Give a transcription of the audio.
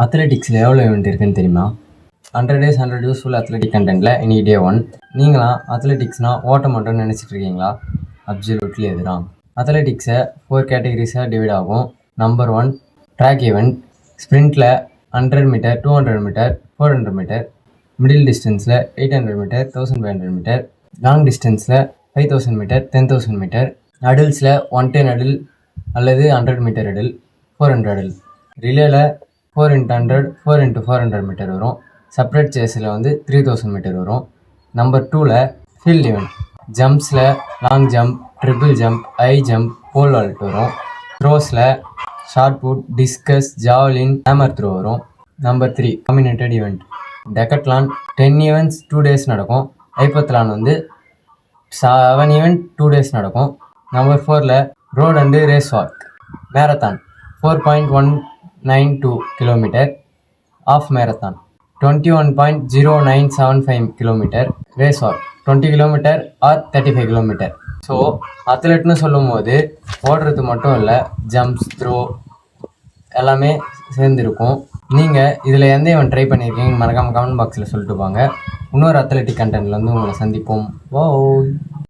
அத்லெட்டிக்ஸில் எவ்வளோ ஈவெண்ட் இருக்குன்னு தெரியுமா? 100 days 100 யூஸ்ஃபுல் அத்லெட்டிக் கண்டென்ட்டில் இன்னைக்கு டே 1. நீங்களாம் அத்லெட்டிக்ஸ்னால் ஓட்டம் மட்டும்னு நினச்சிட்டு இருக்கீங்களா? அப்சல்யூட்லி எதுதான். அத்லெட்டிக்ஸை 4 கேட்டகரிஸாக டிவைட் ஆகும். Number 1 track event. ஸ்ப்ரிண்டில் 100 மீட்டர், 200 மீட்டர், 400 மீட்டர். மிடில் டிஸ்டன்ஸில் 800 மீட்டர், 1500 மீட்டர். லாங் டிஸ்டன்ஸில் 5000 மீட்டர், 10,000 மீட்டர். அடல்ட்ஸில் 110 அடல் அல்லது 100 மீட்டர் அடல், 400 அடல். ரிலேல 4x100, 4x400 மீட்டர் வரும். செப்பரேட் சேஸில் 3000 மீட்டர் வரும். நம்பர் 2ல் ஃபீல்ட் ஈவெண்ட். ஜம்ப்ஸில் long jump, triple jump, high jump, pole vault வரும். த்ரோஸில் shot put, discus, javelin, hammer throw வரும். Number 3 combinated event. Decathlon 10 events 2 days நடக்கும். ஹைப்பத்லான் 7 ஈவெண்ட் 2 days நடக்கும். நம்பர் 4ல் road and race walk. Marathon 4.192 kilometre. Half marathon 21.0975 kilometre. Race walk 20 kilometre or 35 kilometre. So அத்லெட்னு சொல்லும் போது ஓடுறது மட்டும் இல்லை, ஜம்ப்ஸ், த்ரோ எல்லாமே சேர்ந்துருக்கும். நீங்கள் இதில் எந்த ஈவெண்ட் ட்ரை பண்ணியிருக்கீங்கன்னு மறக்காமல் கமெண்ட் பாக்ஸில் சொல்லிட்டு போங்க. இன்னொரு அத்லெட்டிக் கண்டென்ட்லேருந்து உங்களை சந்திப்போம். ஓ